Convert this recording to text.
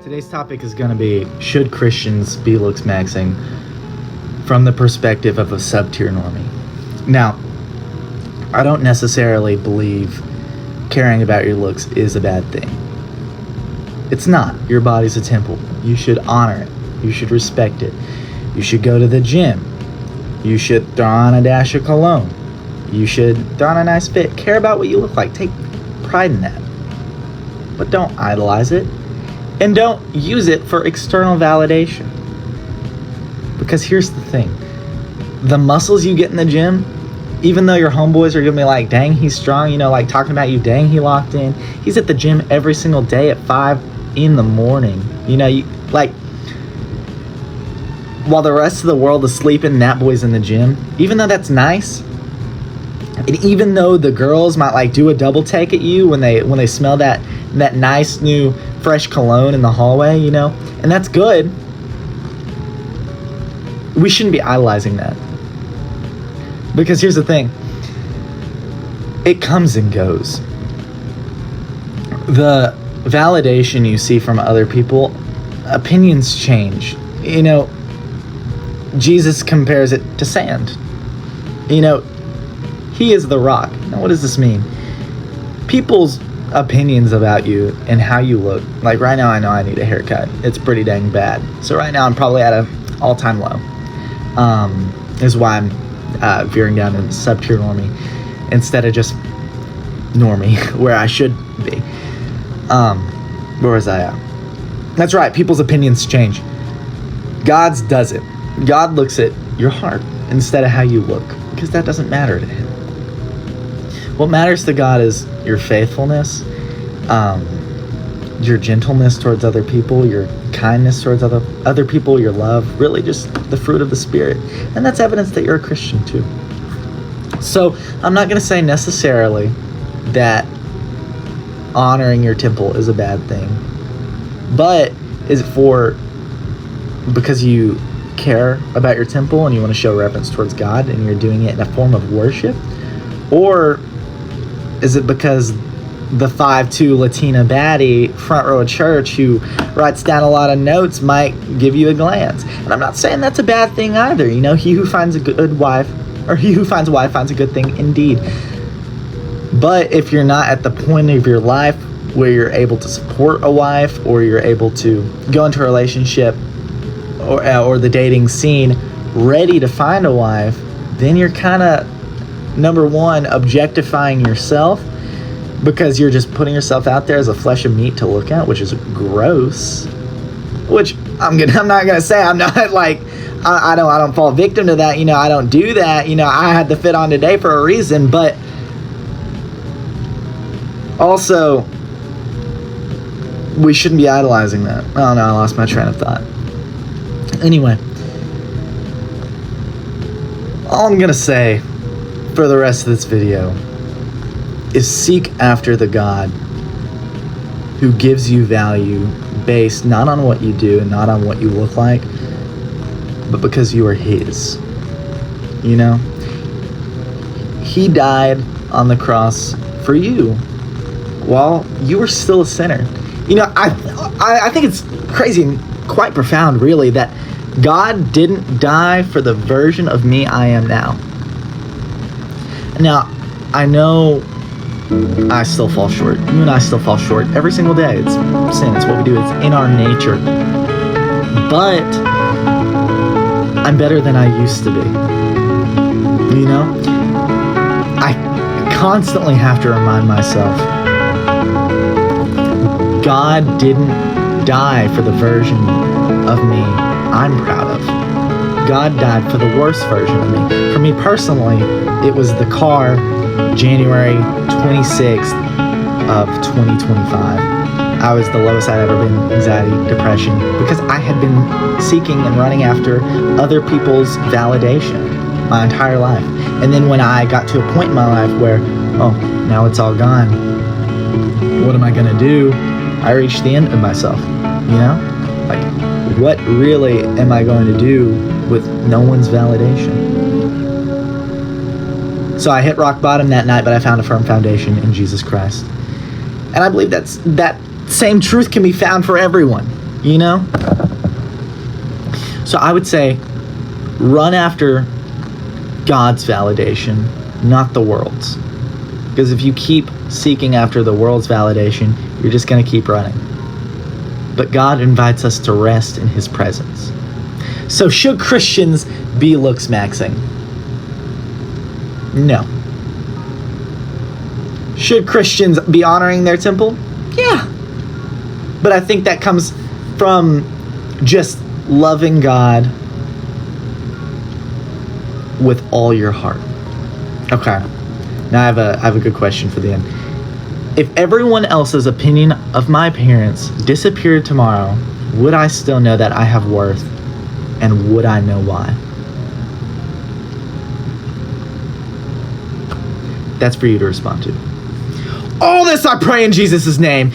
Today's topic is going to be, should Christians be looksmaxxing from the perspective of a sub-tier normie? Now, I don't necessarily believe caring about your looks is a bad thing. It's not. Your body's a temple. You should honor it. You should respect it. You should go to the gym. You should throw on a dash of cologne. You should throw on a nice fit. Care about what you look like. Take pride in that. But don't idolize it. And don't use it for external validation. Because here's the thing. The muscles you get in the gym, even though your homeboys are going to be like, dang, he's strong, like talking about you, dang, he locked in. He's at the gym every single day at 5 in the morning. While the rest of the world is sleeping, that boy's in the gym. Even though that's nice, and even though the girls might do a double take at you when they smell that nice new fresh cologne in the hallway, and that's good, we shouldn't be idolizing that. Because here's the thing, it comes and goes. The validation you see from other people, opinions change. Jesus compares it to sand. He is the rock. Now, what does this mean? People's opinions about you and how you look. Like right now, I know I need a haircut. It's pretty dang bad. So right now, I'm probably at an all-time low. Is why I'm veering down to sub-tier normie instead of just normie, where I should be. Where was I at? That's right. People's opinions change. God's doesn't. God looks at your heart instead of how you look, because that doesn't matter to him. What matters to God is your faithfulness, your gentleness towards other people, your kindness towards other people, your love, really just the fruit of the Spirit. And that's evidence that you're a Christian too. So I'm not going to say necessarily that honoring your temple is a bad thing, but is it because you care about your temple and you want to show reverence towards God and you're doing it in a form of worship? Or is it because the 5'2" Latina baddie front row of church who writes down a lot of notes might give you a glance? And I'm not saying that's a bad thing either. He who finds a good wife, or he who finds a wife finds a good thing indeed. But if you're not at the point of your life where you're able to support a wife, or you're able to go into a relationship or the dating scene ready to find a wife, then you're kind of, number one, objectifying yourself, because you're just putting yourself out there as a flesh of meat to look at, which is gross. Which I'm not gonna say I'm not like, I don't fall victim to that. I don't do that. I had the fit on today for a reason, but also we shouldn't be idolizing that. Oh no, I lost my train of thought. Anyway, all I'm gonna say for the rest of this video is seek after the God who gives you value based not on what you do and not on what you look like, but because you are his. He died on the cross for you while you were still a sinner. I think it's crazy and quite profound, really, that God didn't die for the version of me I am now. Now, I know I still fall short. You and I still fall short every single day. It's sin. It's what we do. It's in our nature. But I'm better than I used to be. I constantly have to remind myself, God didn't die for the version of me I'm proud of. God died for the worst version of me. For me personally, it was the car, January 26th of 2025. I was the lowest I'd ever been, anxiety, depression, because I had been seeking and running after other people's validation my entire life. And then when I got to a point in my life where, now it's all gone, what am I gonna do? I reached the end of myself, what really am I going to do with no one's validation? So I hit rock bottom that night, but I found a firm foundation in Jesus Christ. And I believe that same truth can be found for everyone. you know? So I would say run after God's validation, not the world's. Because if you keep seeking after the world's validation, you're just going to keep running. But God invites us to rest in his presence. So should Christians be looksmaxxing? No. Should Christians be honoring their temple? Yeah. But I think that comes from just loving God with all your heart. Okay. Now I have a good question for the end. If everyone else's opinion of my appearance disappeared tomorrow, would I still know that I have worth? And would I know why? That's for you to respond to. All this I pray in Jesus' name.